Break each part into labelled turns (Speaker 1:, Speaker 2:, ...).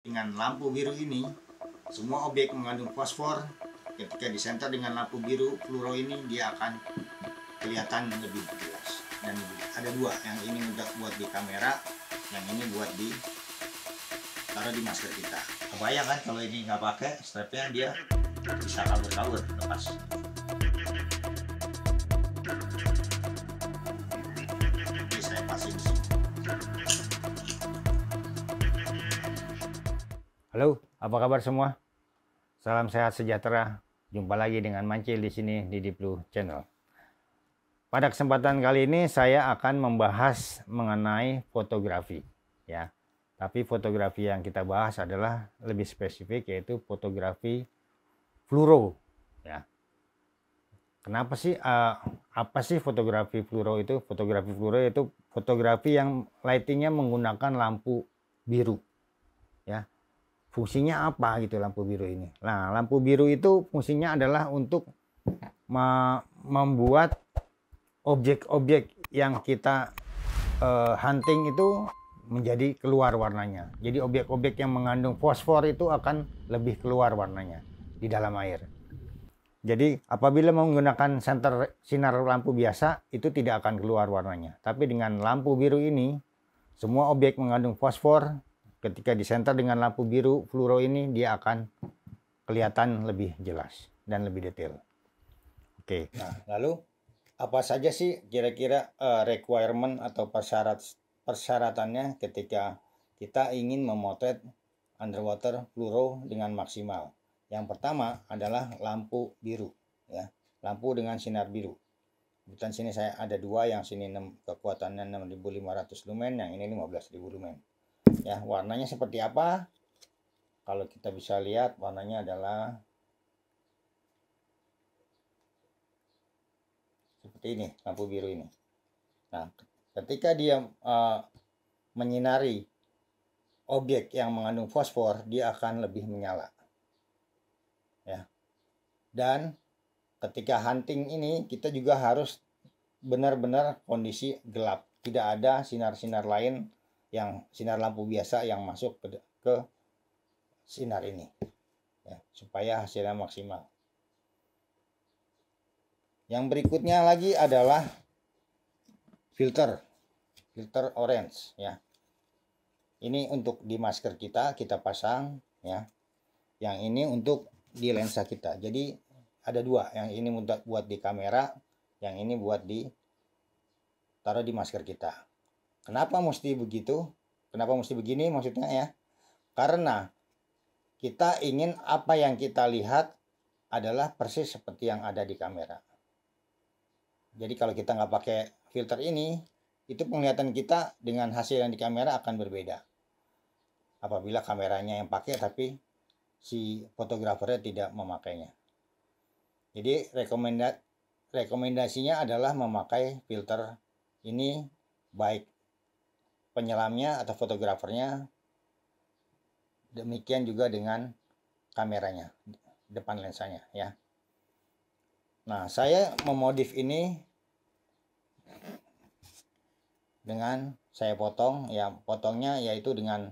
Speaker 1: Dengan lampu biru ini, semua objek mengandung fosfor. Ketika disenter dengan lampu biru fluoro ini, dia akan kelihatan lebih jelas. Dan ada dua, yang ini buat di kamera, yang ini buat di taruh di masker kita. Kebayang kan kalau ini nggak pakai strapnya, dia bisa kabur-kabur lepas. Jadi saya pasang di sini.
Speaker 2: Halo, apa kabar semua? Salam sehat sejahtera. Jumpa lagi dengan Mancil di sini di Deep Blue Channel. Pada kesempatan kali ini saya akan membahas mengenai fotografi, ya. Tapi fotografi yang kita bahas adalah lebih spesifik, yaitu fotografi fluoro, ya. Kenapa sih? Apa sih fotografi fluoro itu? Fotografi fluoro itu fotografi yang lightingnya menggunakan lampu biru, ya. Fungsinya apa gitu lampu biru ini? Nah, lampu biru itu fungsinya adalah untuk membuat objek-objek yang kita hunting itu menjadi keluar warnanya. Jadi objek-objek yang mengandung fosfor itu akan lebih keluar warnanya di dalam air. Jadi apabila menggunakan senter sinar lampu biasa itu tidak akan keluar warnanya. Tapi dengan lampu biru ini, semua objek mengandung fosfor. Ketika disenter dengan lampu biru fluoro ini, dia akan kelihatan lebih jelas dan lebih detail. Oke. Nah, lalu apa saja sih kira-kira requirement atau persyaratannya ketika kita ingin memotret underwater fluoro dengan maksimal? Yang pertama adalah lampu biru, ya. Lampu dengan sinar biru. Kebetulan sini saya ada dua, yang sini kekuatannya 6500 lumen, yang ini 15.000 lumen. Ya, warnanya seperti apa? Kalau kita bisa lihat, warnanya adalah seperti ini, lampu biru ini. Nah, ketika dia menyinari objek yang mengandung fosfor, dia akan lebih menyala. Ya. Dan ketika hunting ini, kita juga harus benar-benar kondisi gelap. Tidak ada sinar-sinar lain, yang sinar lampu biasa yang masuk ke sinar ini, ya, supaya hasilnya maksimal. Yang berikutnya lagi adalah filter orange, ya. Ini untuk di masker kita pasang, ya. Yang ini untuk di lensa kita. Jadi ada dua, yang ini buat di kamera, yang ini buat di taruh di masker kita. Kenapa mesti begitu? Kenapa mesti begini maksudnya, ya? Karena kita ingin apa yang kita lihat adalah persis seperti yang ada di kamera. Jadi kalau kita nggak pakai filter ini, itu penglihatan kita dengan hasil yang di kamera akan berbeda. Apabila kameranya yang pakai tapi si fotografernya tidak memakainya. Jadi rekomendasinya adalah memakai filter ini, baik penyelamnya atau fotografernya, demikian juga dengan kameranya, depan lensanya, ya. Nah, saya memodif ini dengan saya potong, ya, potongnya yaitu dengan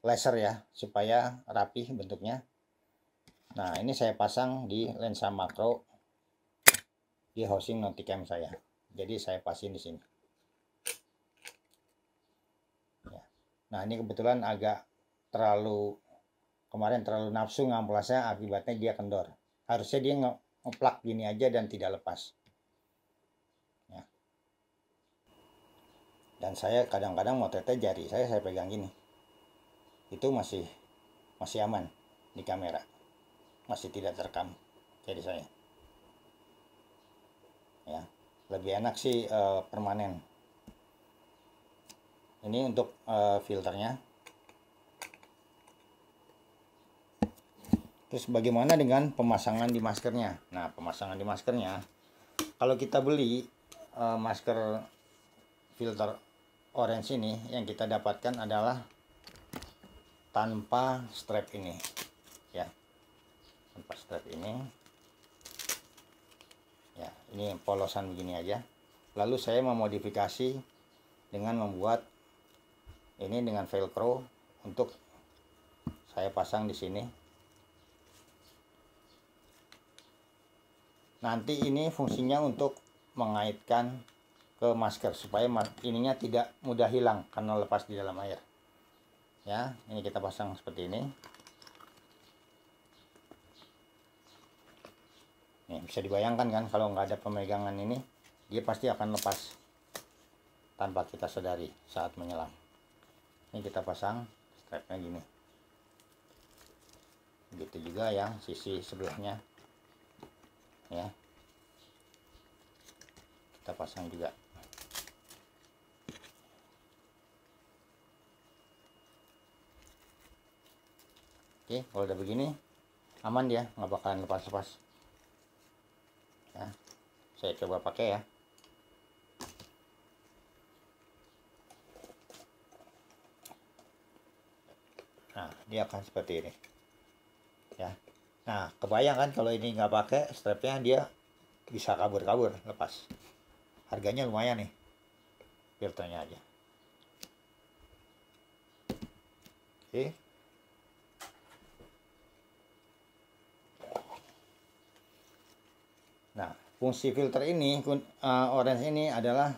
Speaker 2: laser, ya, supaya rapi bentuknya. Nah, ini saya pasang di lensa makro di housing Nauticam saya. Jadi saya pasin di sini. Ya. Nah, ini kebetulan agak kemarin terlalu nafsu ngamplasnya, akibatnya dia kendor. Harusnya dia ngeplak gini aja dan tidak lepas, ya. Dan saya kadang-kadang motretnya jari saya pegang gini, itu masih aman di kamera, masih tidak terekam jari saya, ya. Lebih enak sih permanen. Ini untuk filternya. Terus bagaimana dengan pemasangan di maskernya? Nah, pemasangan di maskernya, kalau kita beli masker filter orange ini, yang kita dapatkan adalah tanpa strap ini, ya. Tanpa strap ini, ya. Ini polosan begini aja. Lalu saya memodifikasi dengan membuat ini dengan velcro untuk saya pasang di sini. Nanti ini fungsinya untuk mengaitkan ke masker supaya ininya tidak mudah hilang karena lepas di dalam air. Ya, ini kita pasang seperti ini. Nih, bisa dibayangkan kan kalau nggak ada pemegangan ini, dia pasti akan lepas tanpa kita sadari saat menyelam. Ini kita pasang strapnya gini. Begitu juga yang sisi sebelahnya. Ya. Kita pasang juga. Oke, kalau udah begini aman dia, nggak bakalan lepas-lepas. Ya, saya coba pakai ya. Nah, dia akan seperti ini. Ya. Nah, kebayang kan kalau ini nggak pakai strapnya, dia bisa kabur-kabur lepas. Harganya lumayan nih, filternya aja. Oke. Nah, fungsi filter ini, orange ini adalah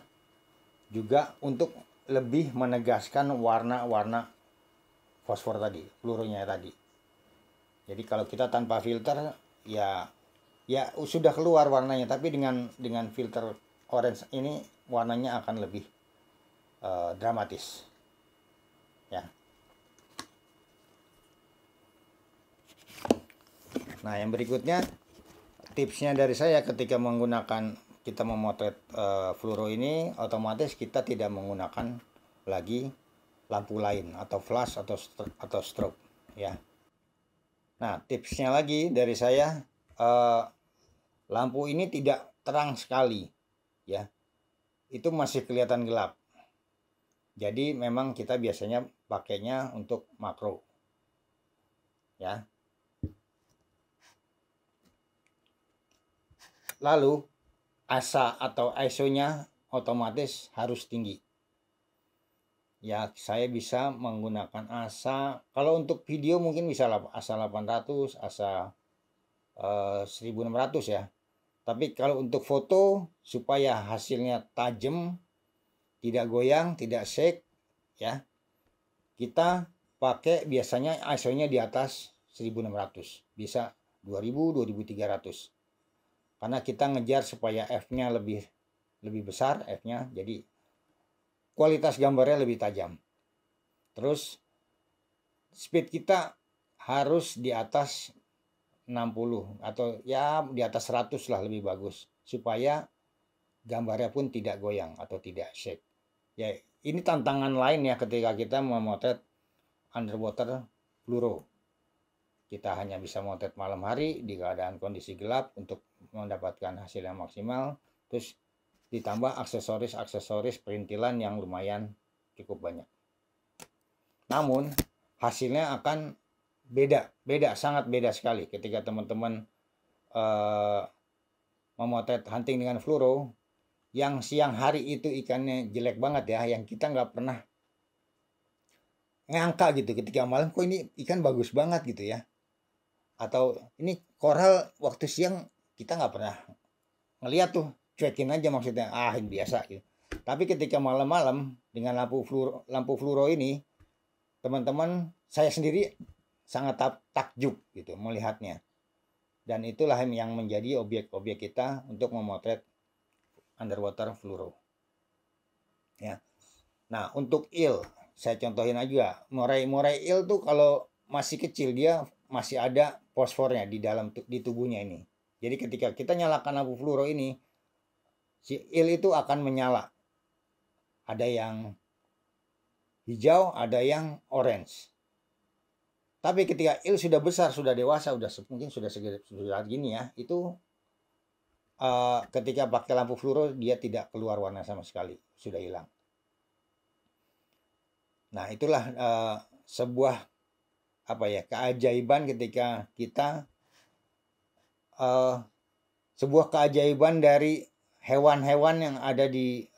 Speaker 2: juga untuk lebih menegaskan warna-warna fosfor tadi, fluoronya tadi. Jadi kalau kita tanpa filter, ya sudah keluar warnanya, tapi dengan filter orange ini warnanya akan lebih dramatis. Ya. Nah, yang berikutnya tipsnya dari saya ketika kita memotret fluoro ini, otomatis kita tidak menggunakan lagi lampu lain atau flash atau strobe ya. Nah, tipsnya lagi dari saya, lampu ini tidak terang sekali ya, itu masih kelihatan gelap. Jadi memang kita biasanya pakainya untuk makro ya. Lalu ASA atau ISO-nya otomatis harus tinggi. Ya, saya bisa menggunakan ASA. Kalau untuk video mungkin bisa ASA 800, ASA 1600 ya. Tapi kalau untuk foto supaya hasilnya tajam, tidak goyang, tidak shake ya, kita pakai biasanya ISO-nya di atas 1600, bisa 2000, 2300. Karena kita ngejar supaya F-nya lebih besar, F-nya, jadi kualitas gambarnya lebih tajam. Terus speed kita harus di atas 60 atau ya di atas 100 lah, lebih bagus supaya gambarnya pun tidak goyang atau tidak shake. Ya, ini tantangan lain ya ketika kita memotret underwater fluoro. Kita hanya bisa motret malam hari di keadaan kondisi gelap untuk mendapatkan hasil yang maksimal. Terus ditambah aksesoris perintilan yang lumayan cukup banyak. Namun hasilnya akan sangat beda sekali ketika teman-teman memotret hunting dengan fluoro. Yang siang hari itu ikannya jelek banget ya, yang kita nggak pernah ngangka gitu, ketika malam kok ini ikan bagus banget gitu ya, atau ini koral waktu siang kita nggak pernah ngeliat tuh, cuekin aja maksudnya, biasa gitu. Tapi ketika malam-malam dengan lampu fluoro ini, teman-teman, saya sendiri sangat takjub gitu melihatnya. Dan itulah yang menjadi objek-objek kita untuk memotret underwater fluoro ya. Nah, untuk eel saya contohin aja. Moray eel tuh kalau masih kecil dia masih ada fosfornya di tubuhnya ini. Jadi ketika kita nyalakan lampu fluoro ini, si eel itu akan menyala. Ada yang hijau, ada yang orange. Tapi ketika eel sudah besar, sudah dewasa, mungkin sudah gini ya, itu ketika pakai lampu fluoro dia tidak keluar warna sama sekali, sudah hilang. Nah, itulah sebuah keajaiban ketika kita sebuah keajaiban dari hewan-hewan yang ada di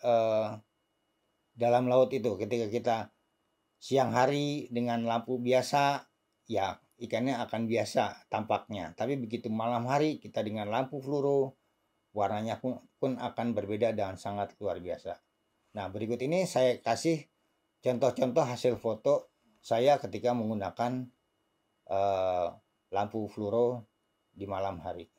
Speaker 2: dalam laut itu. Ketika kita siang hari dengan lampu biasa ya ikannya akan biasa tampaknya. Tapi begitu malam hari kita dengan lampu fluoro, warnanya pun akan berbeda dan sangat luar biasa. Nah, berikut ini saya kasih contoh-contoh hasil foto saya ketika menggunakan lampu fluoro di malam hari.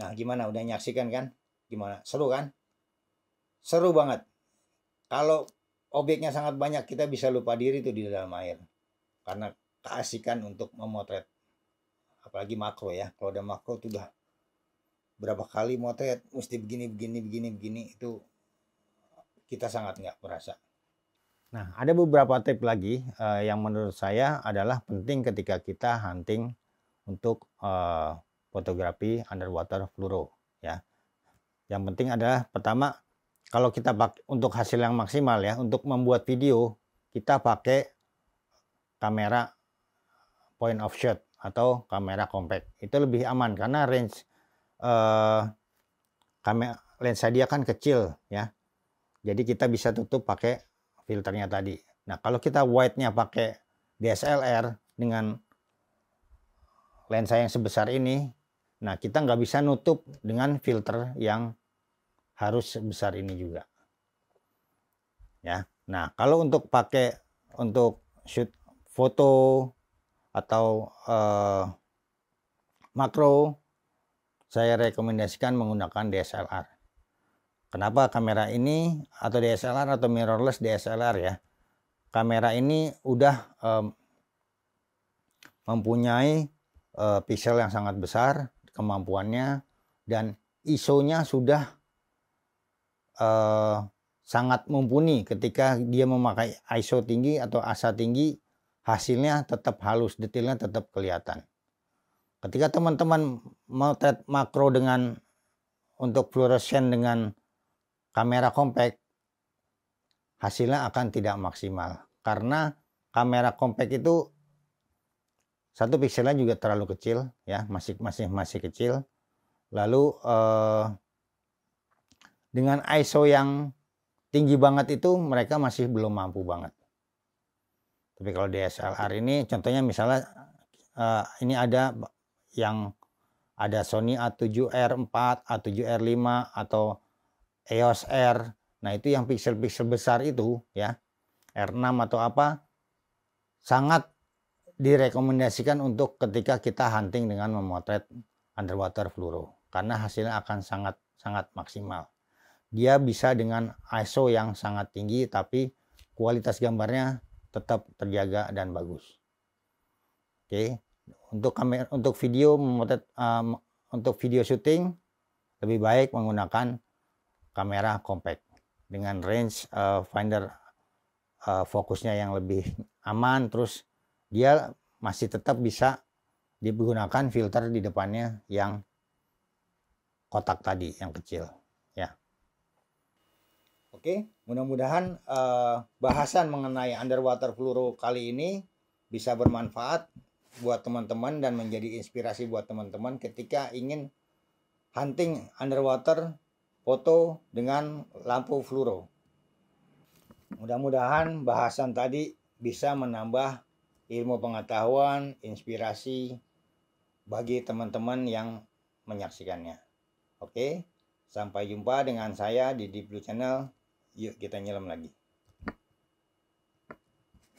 Speaker 2: Nah, gimana? Udah nyaksikan kan? Gimana? Seru kan? Seru banget. Kalau objeknya sangat banyak, kita bisa lupa diri tuh di dalam air. Karena keasikan untuk memotret. Apalagi makro ya. Kalau udah makro tuh udah berapa kali motret, mesti begini, itu kita sangat nggak merasa. Nah, ada beberapa tips lagi yang menurut saya adalah penting ketika kita hunting untuk fotografi underwater fluoro ya. Yang penting adalah pertama, kalau kita pakai untuk hasil yang maksimal ya, untuk membuat video kita pakai kamera point of shot atau kamera compact. Itu lebih aman karena range kamera lensa dia kan kecil ya. Jadi kita bisa tutup pakai filternya tadi. Nah, kalau kita wide-nya pakai DSLR dengan lensa yang sebesar ini, nah kita nggak bisa nutup dengan filter yang harus sebesar ini juga. Ya, nah kalau untuk pakai untuk shoot foto atau makro, saya rekomendasikan menggunakan DSLR. Kenapa kamera ini atau DSLR atau mirrorless DSLR ya? Kamera ini udah mempunyai pixel yang sangat besar kemampuannya dan ISO-nya sudah sangat mumpuni. Ketika dia memakai ISO tinggi atau ASA tinggi, hasilnya tetap halus, detailnya tetap kelihatan. Ketika teman-teman motret makro dengan untuk fluorescent dengan kamera compact, hasilnya akan tidak maksimal karena kamera compact itu satu pixelnya juga terlalu kecil ya, masih kecil. Lalu dengan ISO yang tinggi banget itu mereka masih belum mampu banget. Tapi kalau DSLR ini contohnya misalnya ini ada yang ada Sony A7R4, A7R5 atau EOS R. Nah, itu yang pixel-pixel besar itu ya, R6 atau apa, sangat direkomendasikan untuk ketika kita hunting dengan memotret underwater fluoro karena hasilnya akan sangat maksimal. Dia bisa dengan ISO yang sangat tinggi tapi kualitas gambarnya tetap terjaga dan bagus. Oke, untuk video memotret untuk video syuting lebih baik menggunakan kamera compact dengan range finder fokusnya yang lebih aman, terus dia masih tetap bisa digunakan filter di depannya yang kotak tadi yang kecil ya. Oke, mudah-mudahan bahasan mengenai underwater fluoro kali ini bisa bermanfaat buat teman-teman dan menjadi inspirasi buat teman-teman ketika ingin hunting underwater foto dengan lampu fluoro. Mudah-mudahan bahasan tadi bisa menambah ilmu pengetahuan, inspirasi bagi teman-teman yang menyaksikannya. Oke, sampai jumpa dengan saya di Deep Blue Channel. Yuk kita nyelam lagi.